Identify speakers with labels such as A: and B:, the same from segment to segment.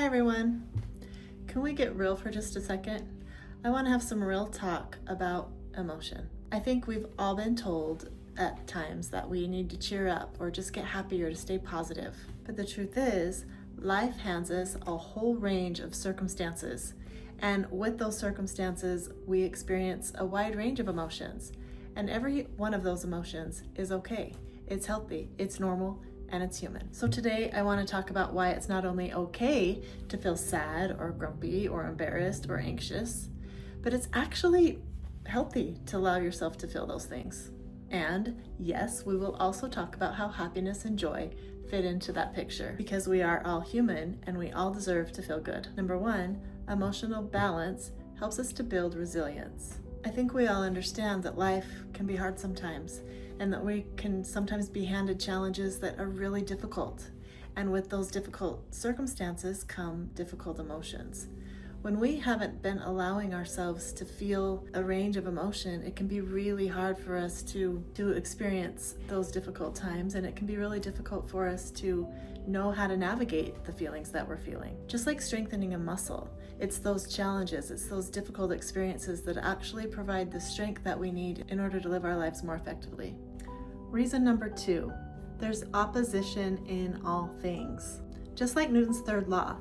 A: Hi everyone. Can we get real for just a second? I want to have some real talk about emotion. I think we've all been told at times that we need to cheer up or just get happy or to stay positive. But the truth is, life hands us a whole range of circumstances. And with those circumstances, we experience a wide range of emotions. And every one of those emotions is okay. It's healthy, it's normal, and it's human. So today I want to talk about why it's not only okay to feel sad or grumpy or embarrassed or anxious, but it's actually healthy to allow yourself to feel those things. And yes, we will also talk about how happiness and joy fit into that picture, because we are all human and we all deserve to feel good. Number one, emotional balance helps us to build resilience. I think we all understand that life can be hard sometimes, and that we can sometimes be handed challenges that are really difficult. And with those difficult circumstances come difficult emotions. When we haven't been allowing ourselves to feel a range of emotion, it can be really hard for us to experience those difficult times, and it can be really difficult for us to know how to navigate the feelings that we're feeling. Just like strengthening a muscle, it's those challenges, it's those difficult experiences that actually provide the strength that we need in order to live our lives more effectively. Reason number two, there's opposition in all things. Just like Newton's third law,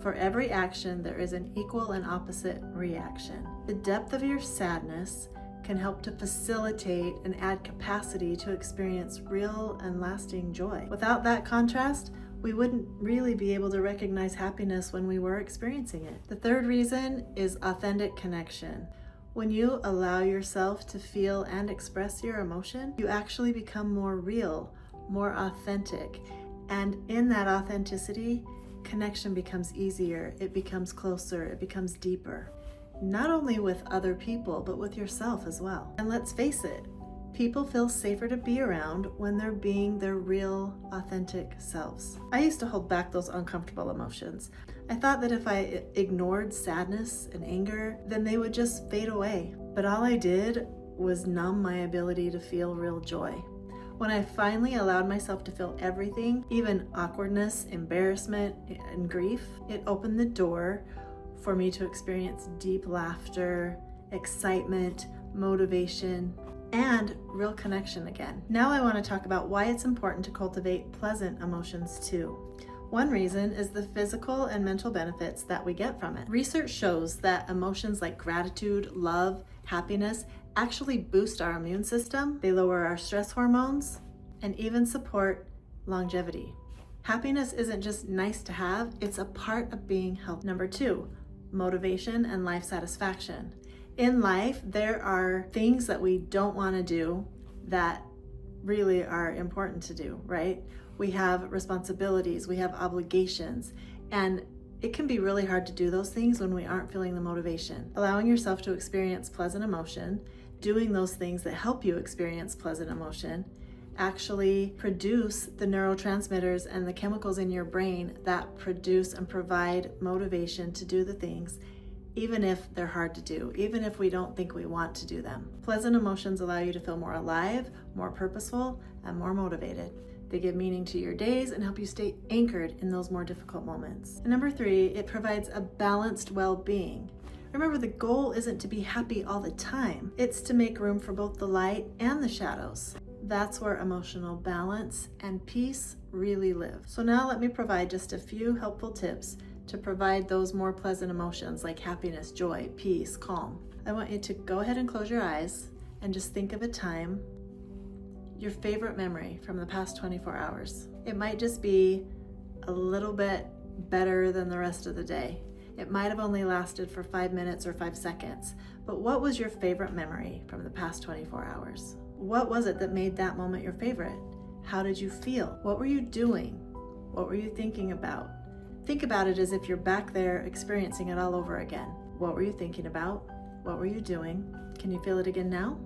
A: for every action, there is an equal and opposite reaction. The depth of your sadness can help to facilitate and add capacity to experience real and lasting joy. Without that contrast, we wouldn't really be able to recognize happiness when we were experiencing it. The third reason is authentic connection. When you allow yourself to feel and express your emotion, you actually become more real, more authentic. And in that authenticity, connection becomes easier, it becomes closer, it becomes deeper. Not only with other people, but with yourself as well. And let's face it, people feel safer to be around when they're being their real, authentic selves. I used to hold back those uncomfortable emotions. I thought that if I ignored sadness and anger, then they would just fade away. But all I did was numb my ability to feel real joy. When I finally allowed myself to feel everything, even awkwardness, embarrassment, and grief, it opened the door for me to experience deep laughter, excitement, motivation, and real connection again. Now I want to talk about why it's important to cultivate pleasant emotions too. One reason is the physical and mental benefits that we get from it. Research shows that emotions like gratitude, love, happiness actually boost our immune system, they lower our stress hormones, and even support longevity. Happiness isn't just nice to have, it's a part of being healthy. Number two, motivation and life satisfaction. In life, there are things that we don't want to do that really are important to do, right? We have responsibilities, we have obligations, and it can be really hard to do those things when we aren't feeling the motivation. Allowing yourself to experience pleasant emotion, doing those things that help you experience pleasant emotion, actually produce the neurotransmitters and the chemicals in your brain that produce and provide motivation to do the things, even if they're hard to do, even if we don't think we want to do them. Pleasant emotions allow you to feel more alive, more purposeful, and more motivated. They give meaning to your days and help you stay anchored in those more difficult moments. And number three, it provides a balanced well-being. Remember, the goal isn't to be happy all the time. It's to make room for both the light and the shadows. That's where emotional balance and peace really live. So now let me provide just a few helpful tips to provide those more pleasant emotions like happiness, joy, peace, calm. I want you to go ahead and close your eyes and just think of a time, your favorite memory from the past 24 hours. It might just be a little bit better than the rest of the day. It might have only lasted for 5 minutes or 5 seconds, but what was your favorite memory from the past 24 hours? What was it that made that moment your favorite? How did you feel? What were you doing? What were you thinking about? Think about it as if you're back there experiencing it all over again. What were you thinking about? What were you doing? Can you feel it again now?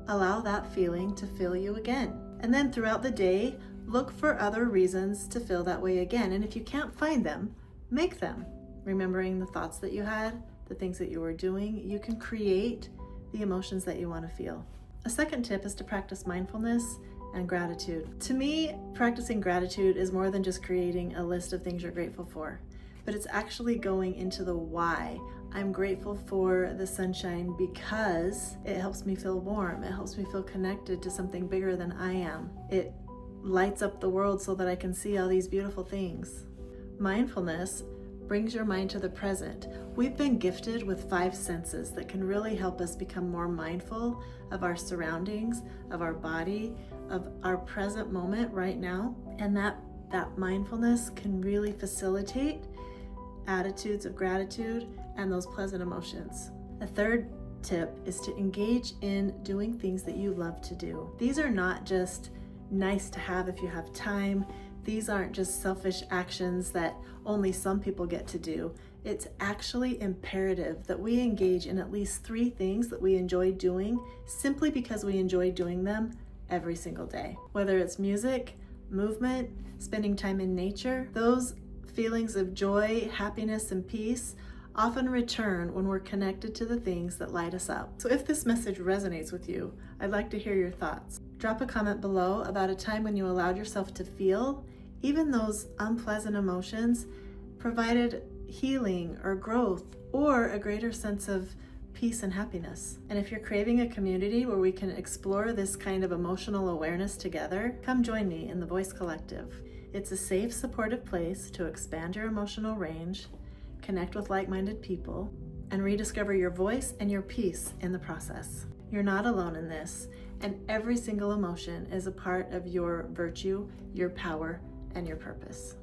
A: Allow that feeling to fill you again. And then throughout the day, look for other reasons to feel that way again. And if you can't find them, make them. Remembering the thoughts that you had, the things that you were doing, you can create the emotions that you want to feel. A second tip is to practice mindfulness and gratitude. To me, practicing gratitude is more than just creating a list of things you're grateful for. but it's actually going into the why. I'm grateful for the sunshine because it helps me feel warm. It helps me feel connected to something bigger than I am. It lights up the world so that I can see all these beautiful things. Mindfulness brings your mind to the present. We've been gifted with 5 senses that can really help us become more mindful of our surroundings, of our body, of our present moment right now. And that mindfulness can really facilitate attitudes of gratitude and those pleasant emotions. The third tip is to engage in doing things that you love to do. These are not just nice to have if you have time. These aren't just selfish actions that only some people get to do. It's actually imperative that we engage in at least 3 things that we enjoy doing simply because we enjoy doing them every single day. Whether it's music, movement, spending time in nature, those feelings of joy, happiness, and peace often return when we're connected to the things that light us up. So if this message resonates with you, I'd like to hear your thoughts. Drop a comment below about a time when you allowed yourself to feel even those unpleasant emotions, provided healing or growth or a greater sense of peace and happiness. And if you're craving a community where we can explore this kind of emotional awareness together, come join me in the Voice Collective. It's a safe, supportive place to expand your emotional range, connect with like-minded people, and rediscover your voice and your peace in the process. You're not alone in this, and every single emotion is a part of your virtue, your power, and your purpose.